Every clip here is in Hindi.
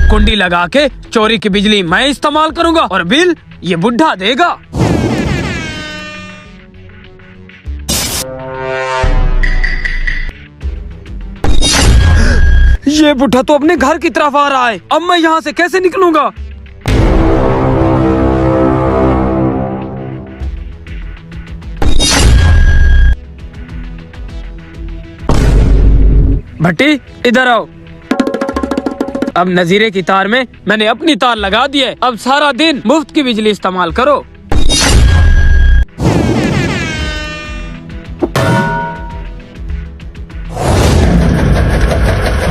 कुंडी लगा के चोरी की बिजली मैं इस्तेमाल करूंगा और बिल ये बुढ़ा देगा। ये बुढ़ा तो अपने घर की तरफ आ रहा है, अब मैं यहाँ से कैसे निकलूंगा? भट्टी इधर आओ। अब नजीरे की तार में मैंने अपनी तार लगा दी है, अब सारा दिन मुफ्त की बिजली इस्तेमाल करो।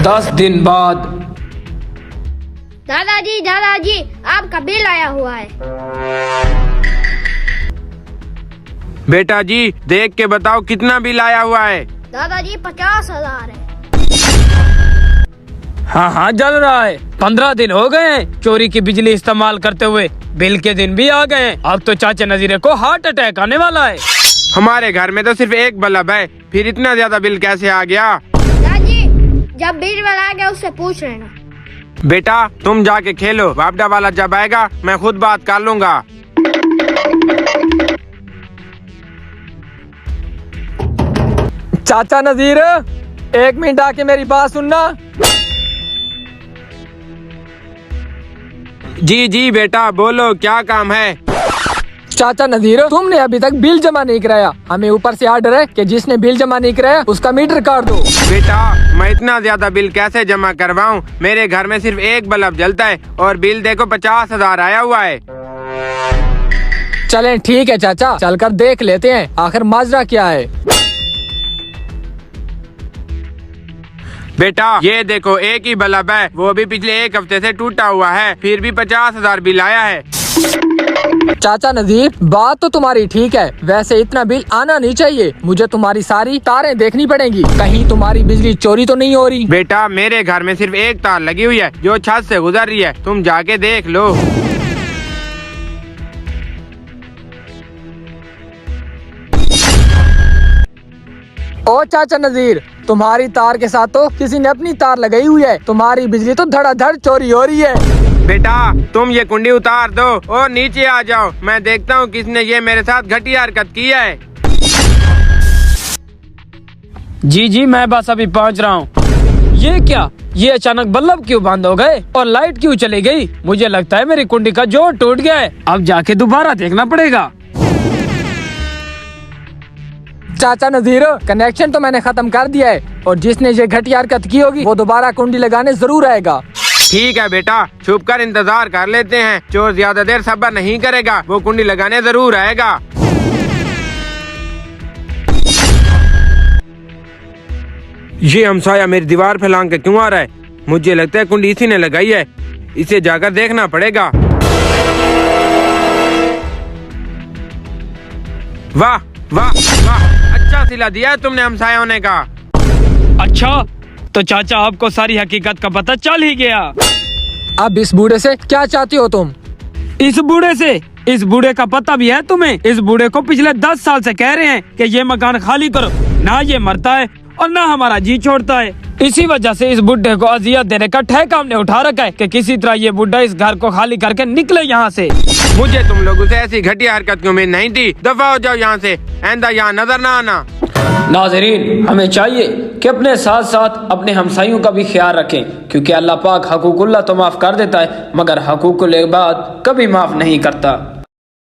दस दिन बाद। दादाजी आपका बिल आया हुआ है। बेटा जी देख के बताओ कितना बिल आया हुआ है। दादाजी 50,000 है। हाँ जल रहा है। 15 दिन हो गए हैं चोरी की बिजली इस्तेमाल करते हुए, बिल के दिन भी आ गए हैं। अब तो चाचा नजीरे को हार्ट अटैक आने वाला है। हमारे घर में तो सिर्फ एक बल्ब है, फिर इतना ज्यादा बिल कैसे आ गया? दादी जब बिल वाला आ गया उससे पूछ लेना। बेटा तुम जाके खेलो, बापडा वाला जब आएगा मैं खुद बात कर लूँगा। चाचा नजीर, 1 मिनट आके मेरी बात सुनना। जी बेटा बोलो, क्या काम है? चाचा नजीर, तुमने अभी तक बिल जमा नहीं कराया। हमें ऊपर से आर्डर है कि जिसने बिल जमा नहीं कराया उसका मीटर काट दो। बेटा मैं इतना ज्यादा बिल कैसे जमा करवाऊँ? मेरे घर में सिर्फ एक बल्ब जलता है और बिल देखो 50,000 आया हुआ है। चलें ठीक है चाचा, चलकर देख लेते हैं आखिर माजरा क्या है। बेटा ये देखो एक ही बल्ब है, वो भी पिछले 1 हफ्ते से टूटा हुआ है, फिर भी 50,000 बिल आया है। चाचा नजीर, बात तो तुम्हारी ठीक है, वैसे इतना बिल आना नहीं चाहिए। मुझे तुम्हारी सारी तारें देखनी पड़ेंगी, कहीं तुम्हारी बिजली चोरी तो नहीं हो रही। बेटा मेरे घर में सिर्फ एक तार लगी हुई है जो छत से गुजर रही है, तुम जाके देख लो। ओ चाचा नजीर, तुम्हारी तार के साथ तो किसी ने अपनी तार लगाई हुई है, तुम्हारी बिजली तो धड़ाधड़ चोरी हो रही है। बेटा तुम ये कुंडी उतार दो और नीचे आ जाओ, मैं देखता हूँ किसने ये मेरे साथ घटिया हरकत की है। जी मैं बस अभी पहुँच रहा हूँ। ये क्या, ये अचानक बल्ब क्यों बंद हो गए और लाइट क्यों चली गई? मुझे लगता है मेरी कुंडी का जोड़ टूट गया है, अब जाके दोबारा देखना पड़ेगा। चाचा नजीर, कनेक्शन तो मैंने खत्म कर दिया है और जिसने ये घटिया हरकत की होगी वो दोबारा कुंडी लगाने जरूर आएगा। ठीक है बेटा, छुप कर इंतजार कर लेते हैं, चोर ज्यादा देर सब्र नहीं करेगा, वो कुंडी लगाने जरूर आएगा। ये हमसाया मेरी दीवार पे लांग के क्यों आ रहा है? मुझे लगता है कुंडी इसी ने लगाई है, इसे जाकर देखना पड़ेगा। वाह वाह वाह, अच्छा सिला दिया है तुमने हमसाया होने का। अच्छा तो चाचा आपको सारी हकीकत का पता चल ही गया। अब इस बूढ़े से क्या चाहती हो तुम? इस बूढ़े से? इस बूढ़े का पता भी है तुम्हें? इस बूढ़े को पिछले 10 साल से कह रहे हैं कि ये मकान खाली करो, ना ये मरता है और ना हमारा जी छोड़ता है। इसी वजह से इस बुढ़े को अजियत देने का ठेका हमने उठा रखा है कि किसी तरह ये बुढ़ा इस घर को खाली करके निकले यहाँ से। मुझे तुम लोगों से ऐसी घटिया हरकत की उम्मीद नहीं थी, दफा हो जाओ यहाँ से, आइंदा यहाँ नजर ना आना। नाज़रीन, हमें चाहिए कि अपने साथ साथ अपने हमसायों का भी ख्याल रखें, क्योंकि अल्लाह पाक हकूकुल्लाह तो माफ कर देता है मगर हकूकुल इबाद कभी माफ नहीं करता।